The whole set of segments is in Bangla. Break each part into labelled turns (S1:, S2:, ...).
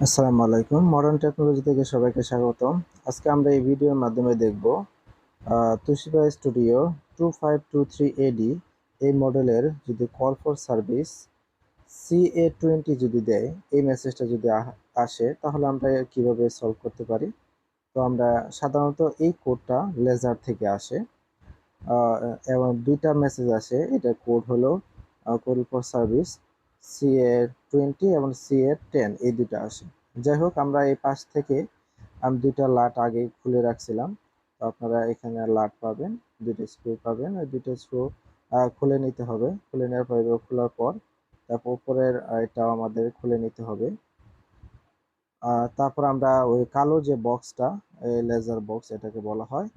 S1: আসসালামু আলাইকুম। মডার্ন টেকনোলজি থেকে সবাইকে স্বাগতম। আজকে আমরা এই ভিডিওর মাধ্যমে দেখব তোশিবা স্টুডিও 2523AD এই মডেলের যদি কল ফর সার্ভিস CA20 যদি দেয়, এই মেসেজটা যদি আসে তাহলে আমরা কিভাবে সলভ করতে পারি। তো আমরা সাধারণত এই কোডটা লেজার থেকে আসে এবং দুইটা মেসেজ আসে। এটা কোড হলো কল ফর সার্ভিস CA20 এবং CA10, এই দুইটা আসে। যাই হোক, আমরা এই পাশ থেকে আমি দুইটা লাট আগে খুলে রাখছিলাম। তো আপনারা এখানে লাট পাবেন, দুইটা স্ক্রু পাবেন। ওই দুইটা স্ক্রু খুলে নিতে হবে। খুলে নেওয়ার পর খোলার পর তারপর উপরের এটাও আমাদের খুলে নিতে হবে। তারপর আমরা ওই কালো যে বক্সটা, লেজার বক্স এটাকে বলা হয়।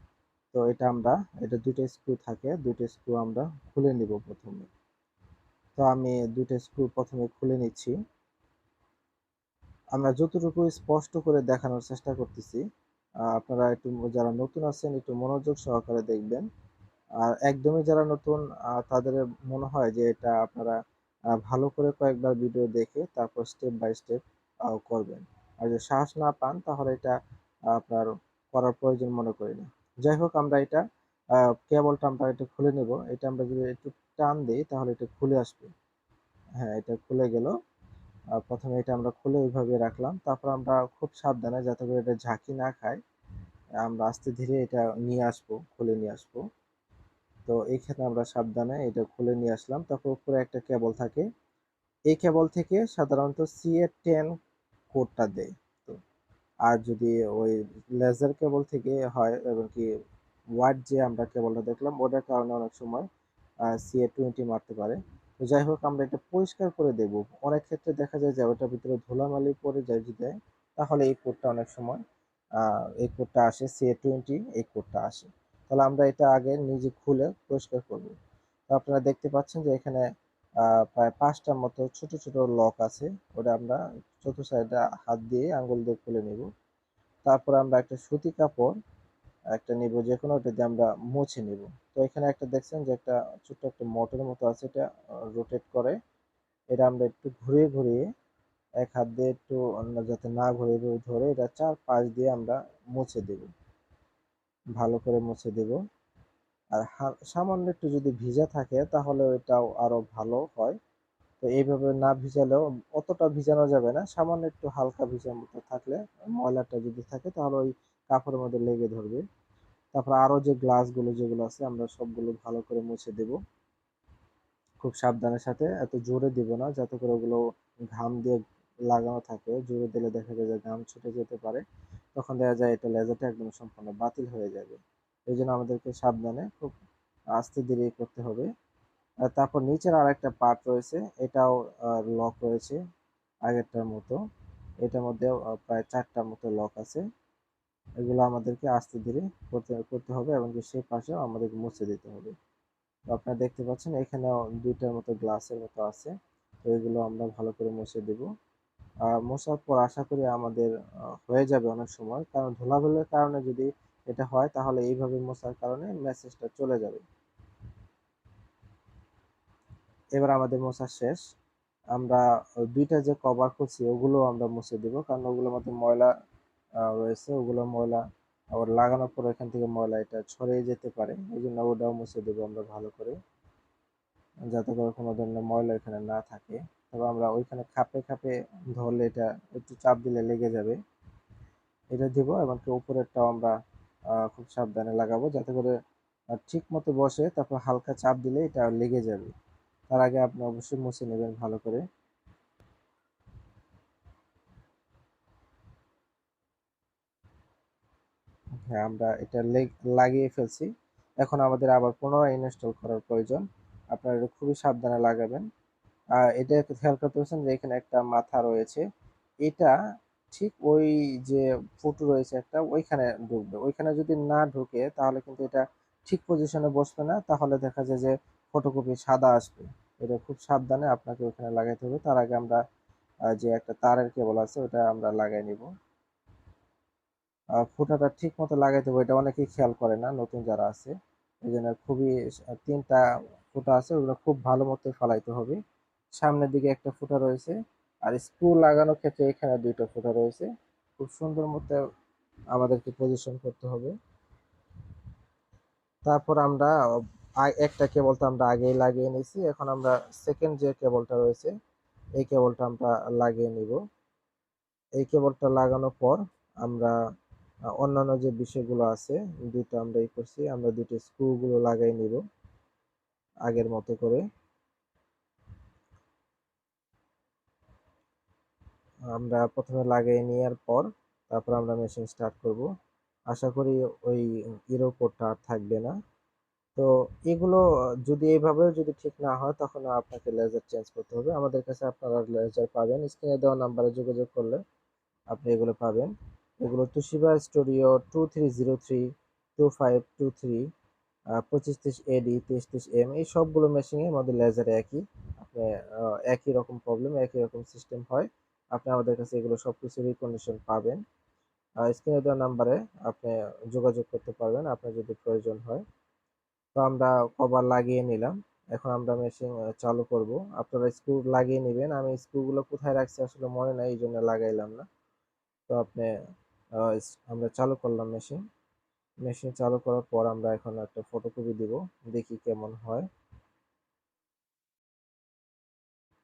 S1: তো এটা দুইটা স্ক্রু থাকে, দুইটা স্ক্রু আমরা খুলে নিব প্রথমে। তো আমি দুইটা স্ক্রু প্রথমে খুলে নিচ্ছি। আমরা যতটুকু স্পষ্ট করে দেখানোর চেষ্টা করতেছি, আপনারা একটু, যারা নতুন আছেন একটু মনোযোগ সহকারে দেখবেন। আর একদমই যারা নতুন তাদের মনে হয় যে এটা আপনারা ভালো করে কয়েকবার ভিডিও দেখে তারপর স্টেপ বাই স্টেপ করবেন। আর যদি সাহস না পান তাহলে এটা আপনার করার প্রয়োজন মনে করি না। যাই হোক, আমরা এটা কেবলটা আমরা এটা খুলে নেব। এটা আমরা যদি একটু টান দিই তাহলে এটা খুলে আসবে। হ্যাঁ, এটা খুলে গেল। প্রথমে এটা আমরা খুলে ওইভাবে রাখলাম। তারপর আমরা খুব সাবধানে, যাতে করে এটা ঝাঁকি না খায়, আমরা আস্তে ধীরে এটা নিয়ে আসবো, খুলে নিয়ে আসবো। তো এইখানে আমরা সাবধানে এটা খুলে নিয়ে আসলাম। তারপর উপরে একটা কেবল থাকে, এই কেবল থেকে সাধারণত CA10 কোডটা দেয়। তো আর যদি ওই লেজার কেবল থেকে হয়, এবং কি ওয়াট যে আমরা কেবলটা দেখলাম ওটার কারণে অনেক সময় CA20 মারতে পারে। তো যাই হোক, আমরা এটা পরিষ্কার করে দেব। অনেক ক্ষেত্রে দেখা যায় যে ওটার ভিতরে ধুলাবালি পড়ে যায় যদি, তাহলে এই কোডটা অনেক সময় এই কোডটা আসে, CA20 এই কোডটা আসে। তাহলে আমরা এটা আগে নিজে খুলে পরিষ্কার করব। তো আপনারা দেখতে পাচ্ছেন যে এখানে প্রায় 5টার মতো ছোট ছোট লক আছে। ওটা আমরা চতুর্থ সাইডে হাত দিয়ে আঙ্গুল দিয়ে খুলে নিব। তারপর আমরা একটা সুতি কাপড় একটা নিব, যে কোনো ওটা দিয়ে আমরা মুছে নিব। তো এখানে একটা দেখছেন যে একটা ছোট্ট একটা মোটরের মতো আছে, এটা রোটেট করে। এটা আমরা একটু ঘুরিয়ে ঘুরিয়ে, এক হাত দিয়ে একটু অন্য যাতে না ঘুরে ধরে এটা চার পাশ দিয়ে আমরা মুছে দেব, ভালো করে মুছে দেব। আর সামান্য একটু যদি ভিজা থাকে তাহলে ওইটাও আরো ভালো হয়। তো এইভাবে না ভিজালেও, অতটা ভিজানো যাবে না, সামান্য একটু হালকা ভিজার মতো থাকলে, ময়লাটা যদি থাকে তাহলে ওই কাপড়ের মধ্যে লেগে ধরবে। তারপর আরো যে গ্লাসগুলো যেগুলো আছে আমরা সবগুলো ভালো করে মুছে দেব, খুব সাবধানের সাথে। এত জোরে দিব না, যাতে করে ওগুলো ঘাম দিয়ে লাগানো থাকে। জোরে দিলে দেখা যায় যে ঘাম ছুটে যেতে পারে, তখন দেখা যায় এটা লেজারটা একদম সম্পূর্ণ বাতিল হয়ে যাবে। এই জন্য আমাদেরকে সাবধানে খুব আস্তে ধীরে করতে হবে। তারপর নিচের আর একটা পার্ট রয়েছে, এটাও লক রয়েছে আগেরটার মতো। এটার মধ্যে প্রায় 4টার মতো লক আছে। এগুলো আমাদেরকে আস্তে ধীরে করতে করতে হবে, এবং সেই পাশেও আমাদেরকে মুছে দিতে হবে। তো আপনারা দেখতে পাচ্ছেন এখানেও 2টার মতো গ্লাসের মতো আছে। তো এগুলো আমরা ভালো করে মুছে দেব। মোছার পর আশা করি আমাদের হয়ে যাবে অনেক সময়, কারণ ধুলাবালির কারণে যদি এটা হয় তাহলে এইভাবে মোছার কারণে মেসেজটা চলে যাবে। এবার আমাদের মোছা শেষ। আমরা দুইটা যে কভার করছি ওগুলো আমরা মুছে দিব, কারণ ওগুলোর মধ্যে ময়লা রয়েছে। ওগুলো ময়লা আবার লাগানোর পর এখান থেকে ময়লা এটা ছড়িয়ে যেতে পারে, এই জন্য ওটাও মুছে দেবো আমরা ভালো করে, যাতে করে কোনো ধরনের ময়লা এখানে না থাকে। তবে আমরা ওইখানে খাপে খাপে ধরলে এটা একটু চাপ দিলে লেগে যাবে, এটা দিব। এবং উপরেরটাও আমরা খুব সাবধানে লাগাবো, যাতে করে ঠিক মতো বসে। তারপর হালকা চাপ দিলে এটা লেগে যাবে। তার আগে আপনি অবশ্যই মুছে নেবেন ভালো করে। হ্যাঁ, আমরা এটা লাগিয়ে ফেলছি। এখন আমাদের আবার পুনরায় ইনস্টল করার প্রয়োজন। আপনারা এটা খুবই সাবধানে লাগাবেন। এটা একটু খেয়াল করতে পারছেন যে এখানে একটা মাথা রয়েছে। এটা ঠিক ওই যে ফুটো রয়েছে একটা, ওইখানে ঢুকবে। ওইখানে যদি না ঢুকে তাহলে কিন্তু এটা ঠিক পজিশনে বসবে না, তাহলে দেখা যায় যে ফটোকপি সাদা আসবে। এটা খুব সাবধানে আপনাকে ওখানে লাগাইতে হবে। তার আগে আমরা যে একটা তারের কেবল আছে ওটা আমরা লাগাই নিব। ফুটাটা ঠিক মতো লাগাইতে হবে, এটা অনেকেই খেয়াল করে না, নতুন যারা আছে। এই জন্য খুবই 3টা ফুটা আছে, ওগুলো খুব ভালো মতো ফালাইতে হবে। সামনের দিকে একটা ফুটা রয়েছে, আর স্ক্রু লাগানোর ক্ষেত্রে এখানে দুইটা ফুটা রয়েছে, খুব সুন্দর মতো আমাদেরকে পজিশন করতে হবে। তারপর আমরা একটা কেবল তো আমরা আগেই লাগিয়ে নিয়েছি, এখন আমরা সেকেন্ড যে কেবলটা রয়েছে এই কেবলটা আমরা লাগিয়ে নিব। এই কেবলটা লাগানোর পর আমরা অন্যান্য যে বিষয়গুলো আছে দুটো আমরা করছি, আমরা দুটো স্ক্রু গুলো লাগাই নিব আগের মতো করে। আমরা প্রথমে লাগিয়ে নেওয়ার পর তারপর আমরা মেশিন স্টার্ট করব। আশা করি ওই ইরো কোডটা আর থাকবে না। তো এগুলো যদি এইভাবে যদি ঠিক না হয় তখন আপনাকে লেজার চেঞ্জ করতে হবে। আমাদের কাছে আপনারা লেজার পাবেন, স্ক্রিনে দেওয়া নাম্বারে যোগাযোগ করলে আপনি এগুলো পাবেন। এগুলো তুশিবা স্টুডিও 2303 2523 2530AD 2330M, এই সবগুলো মেশিনের মধ্যে লেজার একই। আপনি একই রকম প্রবলেম, একই রকম সিস্টেম হয়। আপনি আমাদের কাছে এগুলো সবকিছু রিকন্ডিশন পাবেন। স্ক্রিনে দেওয়া নাম্বারে আপনি যোগাযোগ করতে পারবেন আপনার যদি প্রয়োজন হয়। তো আমরা কভার লাগিয়ে নিলাম, এখন আমরা মেশিন চালু করব। আপনারা স্ক্রু লাগিয়ে নেবেন, আমি স্ক্রুগুলো কোথায় রাখছি আসলে মনে নাই, এই জন্য লাগাইলাম না। তো আপনি আমরা চালু করলাম মেশিন। মেশিন চালু করার পর আমরা এখন একটা ফটোকপি দিব, দেখি কেমন হয়।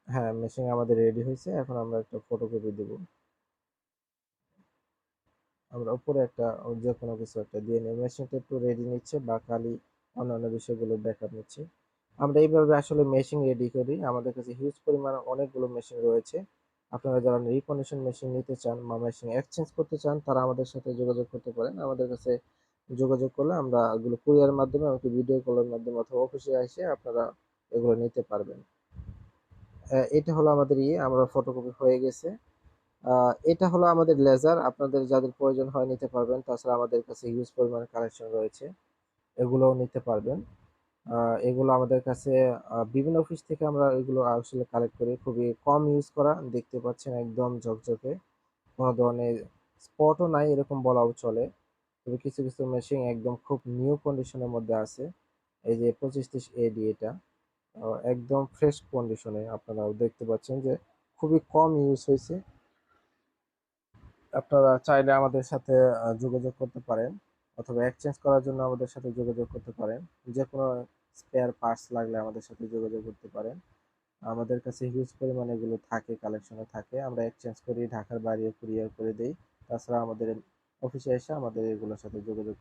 S1: হ্যাঁ, মেশিন আমাদের রেডি হয়েছে, এখন আমরা একটা ফটোকপি দিব। আমরা উপরে একটা যে কোনো কিছু একটা দিয়ে নিই, মেশিনটা একটু রেডি নিচ্ছে বা খালি অন্যান্য বিষয়গুলো ব্যাকআপ নিচ্ছে। আমরা এইভাবে আসলে মেশিন রেডি করি, আমাদের কাছে হিউজ পরিমাণ অনেকগুলো মেশিন রয়েছে। আপনারা যারা রিকন্ডিশন মেশিন নিতে চান বা মেশিন এক্সচেঞ্জ করতে চান তারা আমাদের সাথে যোগাযোগ করতে পারেন। আমাদের কাছে যোগাযোগ করলে আমরা এগুলো কুরিয়ার মাধ্যমে, এমনকি ভিডিও কলের মাধ্যমে অথবা অফিসে এসে আপনারা এগুলো নিতে পারবেন। এটা হলো আমাদের আমরা ফটোকপি হয়ে গেছে। এটা হলো আমাদের লেজার, আপনাদের যাদের প্রয়োজন হয় নিতে পারবেন। তাছাড়া আমাদের কাছে হিউজ পরিমাণে কালেকশন রয়েছে, এগুলোও নিতে পারবেন। এগুলো আমাদের কাছে বিভিন্ন অফিস থেকে আমরা এগুলো আসলে কালেক্ট করি, খুবই কম ইউজ করা, দেখতে পাচ্ছেন একদম ঝকঝকে, কোনো ধরনের স্পটও নাই এরকম বলাও চলে। তবে কিছু কিছু মেশিন একদম খুব নিউ কন্ডিশনের মধ্যে আছে। এই যে 2530AD, এটা একদম ফ্রেশ কন্ডিশনে আপনারা দেখতে পাচ্ছেন যে খুবই কম ইউজ হয়েছে। আপনারা চাইলে আমাদের সাথে যোগাযোগ করতে পারেন অথবা এক্সচেঞ্জ করার জন্য আমাদের সাথে যোগাযোগ করতে পারেন। যে কোনো স্পেয়ার পার্টস লাগলে আমাদের সাথে যোগাযোগ করতে পারেন। আমাদের কাছে হিউজ পরিমাণে এগুলো থাকে, কালেকশনে থাকে, আমরা এক্সচেঞ্জ করি, ঢাকার বাইরে কুরিয়ার করে দেই। তাছাড়া আমাদের অফিসে এসে আমাদের এগুলোর সাথে যোগাযোগ